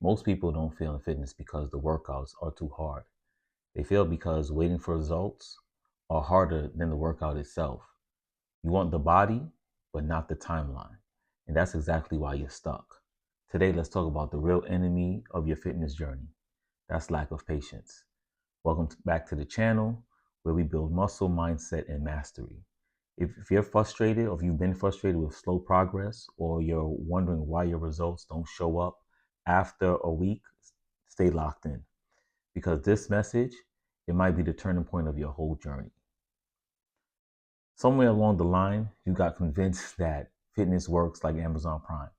Most people don't fail in fitness because the workouts are too hard. They fail because waiting for results are harder than the workout itself. You want the body, but not the timeline. And that's exactly why you're stuck. Today, let's talk about the real enemy of your fitness journey. That's lack of patience. Welcome back to the channel where we build muscle, mindset, and mastery. If you're frustrated or if you've been frustrated with slow progress or you're wondering why your results don't show up after a week, stay locked in because this message, it might be the turning point of your whole journey. Somewhere along the line, you got convinced that fitness works like Amazon Prime.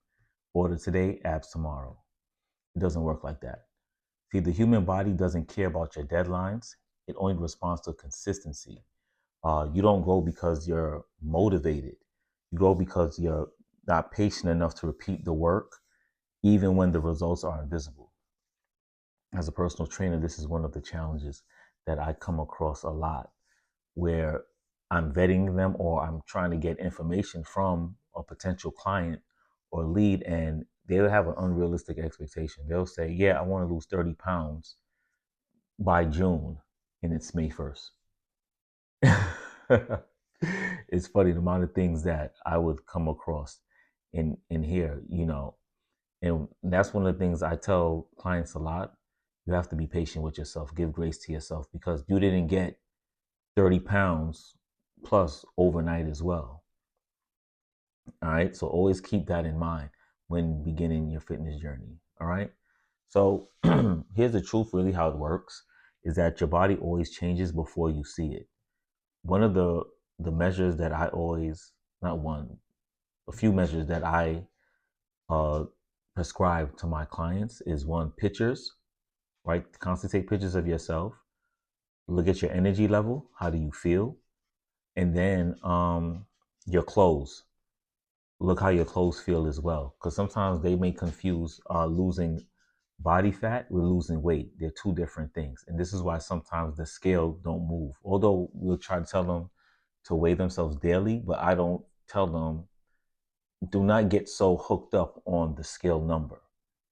Order today, abs tomorrow. It doesn't work like that. See, the human body doesn't care about your deadlines. It only responds to consistency. You don't grow because you're motivated. You grow because you're not patient enough to repeat the work, even when the results are invisible. As a personal trainer, this is one of the challenges that I come across a lot, where I'm vetting them or I'm trying to get information from a potential client or lead, and they'll have an unrealistic expectation. They'll say, yeah, I want to lose 30 pounds by June, and it's May 1st. It's funny the amount of things that I would come across in here, and that's one of the things I tell clients a lot. You have to be patient with yourself, give grace to yourself, because you didn't get 30 pounds plus overnight as well. All right. So always keep that in mind when beginning your fitness journey. All right. So here's the truth, really, how it works is that your body always changes before you see it. One of the measures that I always, not one, a few measures that I uh, prescribe to my clients is one, pictures, right? Constantly take pictures of yourself. Look at your energy level. How do you feel? And then your clothes. Look how your clothes feel as well. Because sometimes they may confuse losing body fat with losing weight. They're two different things. And this is why sometimes the scale don't move. Although we'll try to tell them to weigh themselves daily, but I don't tell them, do not get so hooked up on the scale number.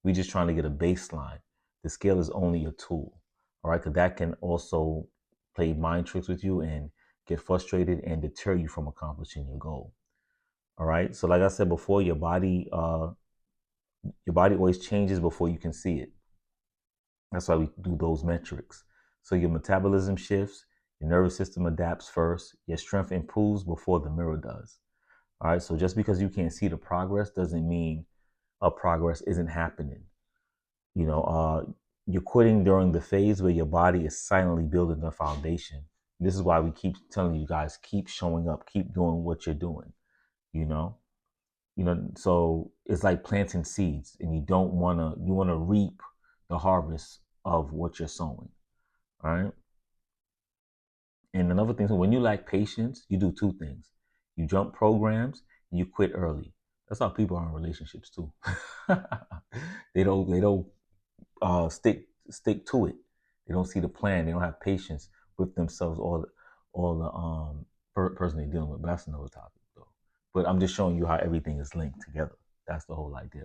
We're just trying to get a baseline. The scale is only a tool, all right? Because that can also play mind tricks with you and get frustrated and deter you from accomplishing your goal. All right. So, like I said before, your body always changes before you can see it. That's why we do those metrics. So your metabolism shifts, your nervous system adapts first, your strength improves before the mirror does. All right. So just because you can't see the progress doesn't mean progress isn't happening. You know, you're quitting during the phase where your body is silently building the foundation. This is why we keep telling you guys, keep showing up, keep doing what you're doing, you know. So it's like planting seeds, and you want to reap the harvest of what you're sowing. All right. And another thing, so when you lack patience, you do two things: you jump programs and you quit early. That's how people are in relationships too. They don't stick to it. They don't see the plan. They don't have patience with themselves or the person they're dealing with. But that's another topic though. But I'm just showing you how everything is linked together. That's the whole idea,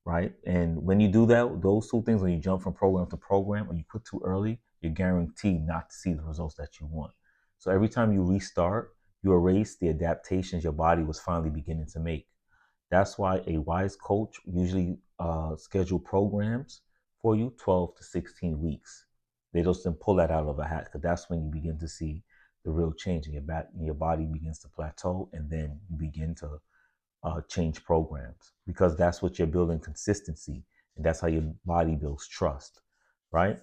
right? And when you do that, those two things, when you jump from program to program or you quit too early, you're guaranteed not to see the results that you want. So every time you restart, you erase the adaptations your body was finally beginning to make. That's why a wise coach usually schedule programs for you 12 to 16 weeks. They just then pull that out of a hat because that's when you begin to see the real change in your body begins to plateau, and then you begin to change programs because that's what you're building consistency, and that's how your body builds trust, right?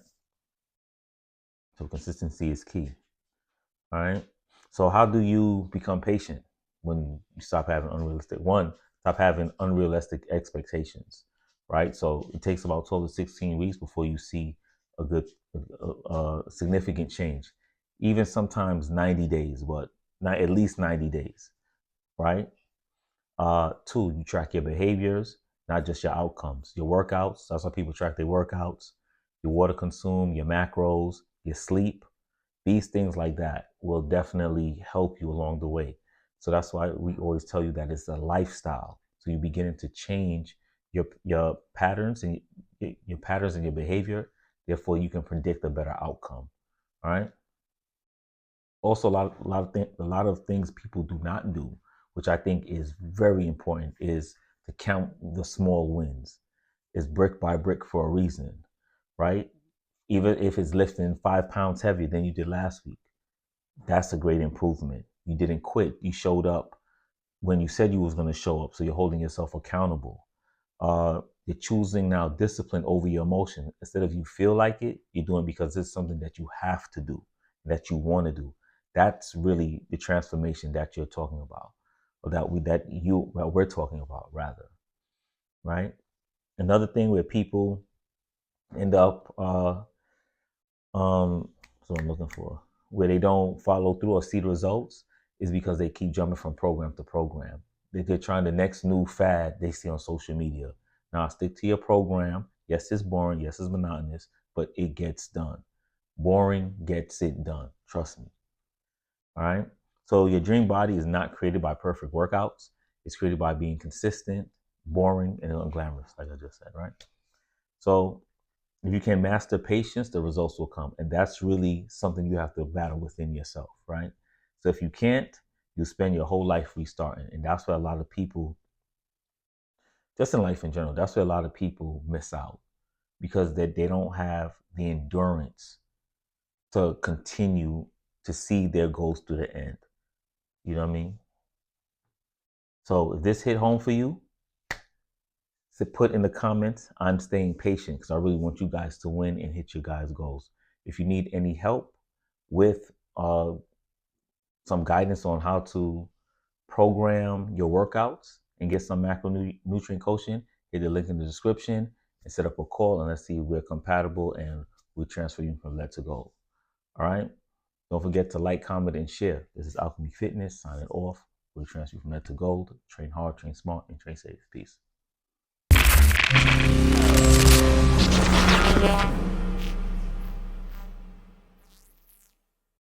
So consistency is key. All right. So how do you become patient when you stop having stop having unrealistic expectations, right? So it takes about 12 to 16 weeks before you see a good, significant change. Even sometimes 90 days, but not at least 90 days, right? Two, you track your behaviors, not just your outcomes. Your workouts, that's how people track their workouts, your water consume, your macros, your sleep. These things like that will definitely help you along the way. So that's why we always tell you that it's a lifestyle. So you're beginning to change your patterns and your behavior. Therefore, you can predict a better outcome. All right. Also, a lot of things people do not do, which I think is very important, is to count the small wins. It's brick by brick for a reason, right? Even if it's lifting 5 pounds heavier than you did last week, that's a great improvement. You didn't quit. You showed up when you said you was going to show up. So you're holding yourself accountable. You're choosing now discipline over your emotion. Instead of you feel like it, you're doing it because it's something that you have to do, that you want to do. That's really the transformation that you're talking about, or that we're talking about rather, right? Another thing where people end up that's what I'm looking for, where they don't follow through or see the results is because they keep jumping from program to program. They're trying the next new fad they see on social media. Now, stick to your program. Yes, it's boring. Yes, it's monotonous, but it gets done. Boring gets it done. Trust me. All right. So your dream body is not created by perfect workouts. It's created by being consistent, boring, and unglamorous, like I just said, right? So if you can master patience, the results will come. And that's really something you have to battle within yourself, right? So if you can't, you spend your whole life restarting. And that's where a lot of people, just in life in general, that's where a lot of people miss out because they don't have the endurance to continue to see their goals to the end. You know what I mean? So if this hit home for you, so put in the comments, I'm staying patient because I really want you guys to win and hit your guys' goals. If you need any help with some guidance on how to program your workouts and get some macronutrient coaching, hit the link in the description and set up a call and let's see if we're compatible and we transfer you from lead to gold. All right. Don't forget to like, comment, and share. This is Alchemy Fitness signing off. We transfer you from lead to gold. Train hard, train smart, and train safe. Peace.